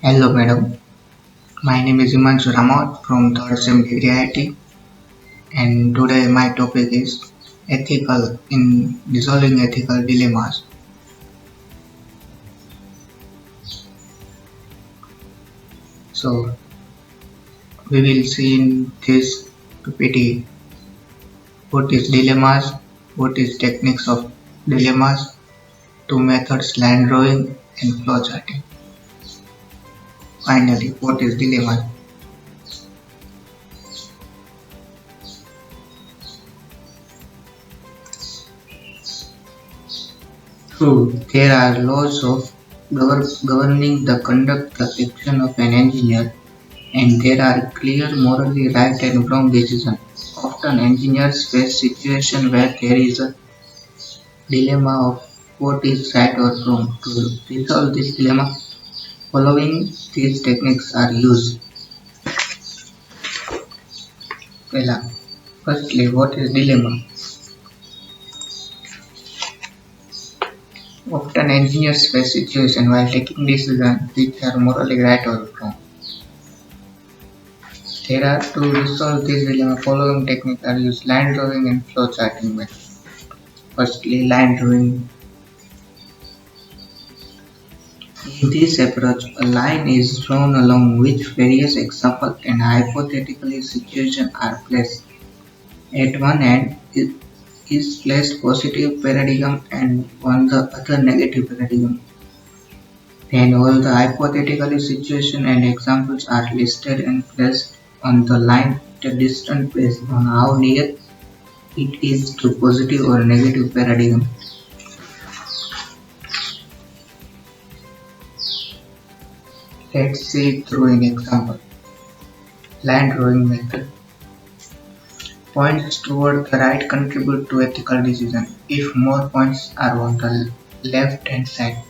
Hello madam, my name is Himanshu Ramat from 3rd SEM Degree IIT, and today my topic is ethical in resolving ethical dilemmas. So we will see in this PPT what is dilemmas, what is techniques of dilemmas, two methods line drawing and flowcharting. Finally, what is dilemma? True, there are laws of governing the conduct the action of an engineer, and there are clear morally right and wrong decisions. Often engineers face situations where there is a dilemma of what is right or wrong. To resolve this dilemma, following these techniques are used. Pehla, Firstly, what is dilemma? Often engineers face situations while taking decisions which are morally right or wrong. There are to resolve this dilemma, following techniques are used: line drawing and flow charting method. Firstly, line drawing. In this approach, a line is drawn along which various examples and hypothetical situations are placed. At one end is placed positive paradigm and on the other negative paradigm. Then all the hypothetical situations and examples are listed and placed on the line at a distance based on how near it is to positive or negative paradigm. Let's see it through an example. Line drawing method. Points toward the right contribute to ethical decision. If more points are on the left hand side,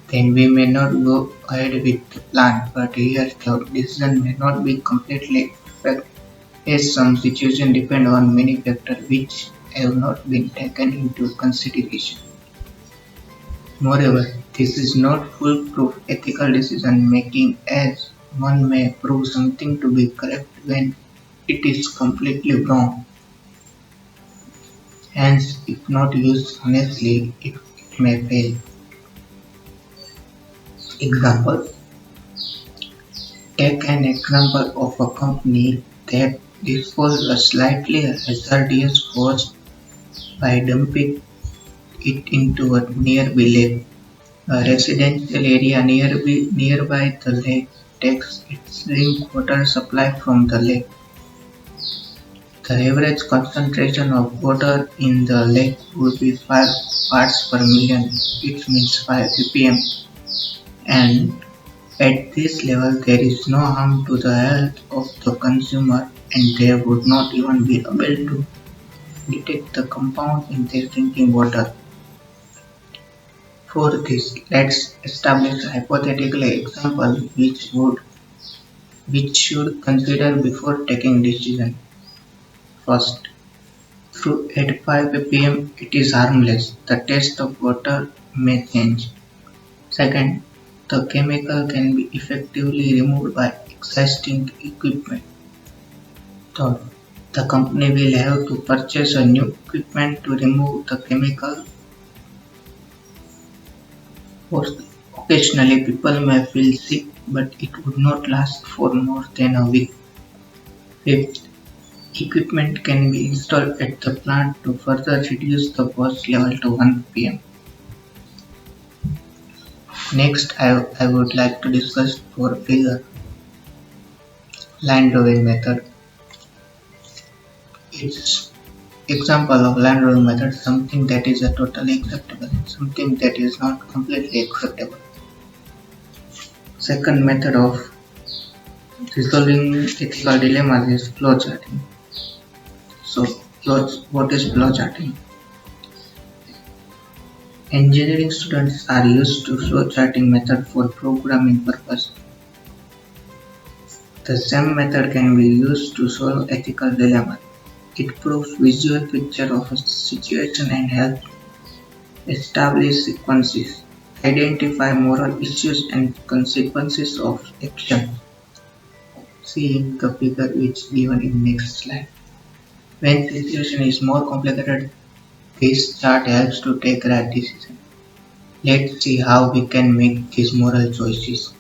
then we may not go ahead with the plan, but here the decision may not be completely perfect as some situations depend on many factors which have not been taken into consideration. Moreover, this is not foolproof ethical decision making, as one may prove something to be correct when it is completely wrong. Hence, if not used honestly, it may fail. Example: take an example of a company that disposed a slightly hazardous waste by dumping it into a nearby lake. A residential area nearby the lake takes its drinking water supply from the lake. The average concentration of water in the lake would be 5 parts per million, it means 5 ppm, and at this level there is no harm to the health of the consumer and they would not even be able to detect the compound in their drinking water. For this, let's establish a hypothetical example which should consider before taking decision. First, through at 5 ppm it is harmless. The taste of water may change. Second, the chemical can be effectively removed by existing equipment. Third, the company will have to purchase a new equipment to remove the chemical. Fourth, occasionally people may feel sick, but it would not last for more than a week. Fifth, equipment can be installed at the plant to further reduce the waste level to 1 ppm. Next, I would like to discuss for figure line drawing method. Its example of line drawing method: something that is totally acceptable, something that is not completely acceptable. Second method of resolving ethical dilemmas is flowcharting. So, what is flowcharting? Engineering students are used to flowcharting method for programming purpose. The same method can be used to solve ethical dilemmas. It provides visual picture of a situation and helps establish sequences. identify moral issues and consequences of action. See in the figure which given in next slide. When situation is more complicated, this chart helps to take right decision. Let's see how we can make these moral choices.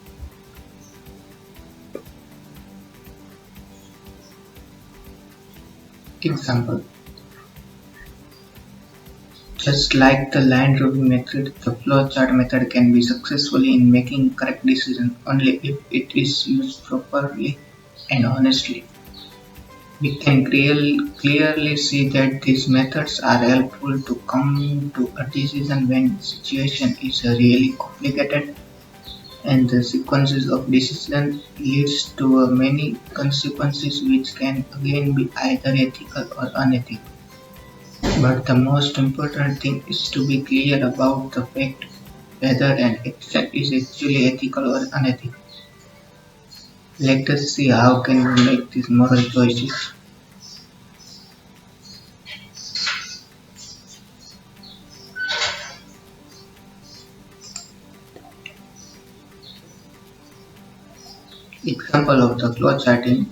Example. Just like the line drawing method, the flowchart method can be successful in making correct decisions only if it is used properly and honestly. We can clearly see that these methods are helpful to come to a decision when the situation is really complicated and the sequences of decision leads to many consequences which can again be either ethical or unethical. But the most important thing is to be clear about the fact whether an action is actually ethical or unethical. Let us see how can we make these moral choices. Example of the flowcharting.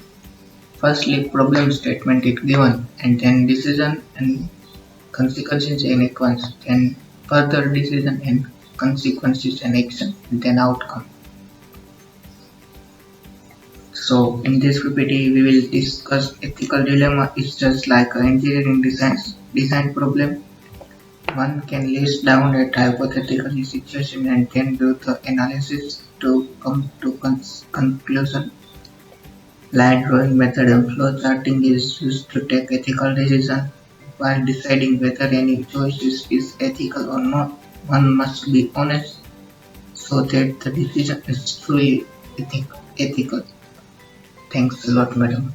Firstly, problem statement is given and then decision and consequences and sequence, then further decision and consequences and action, and then outcome. So in this PPT we will discuss ethical dilemma is just like an engineering design problem. One can list down a hypothetical situation and then do the analysis to come to conclusion. Line drawing method and flowcharting is used to take ethical decisions. While deciding whether any choice is ethical or not, one must be honest so that the decision is truly ethical. Thanks a lot, madam.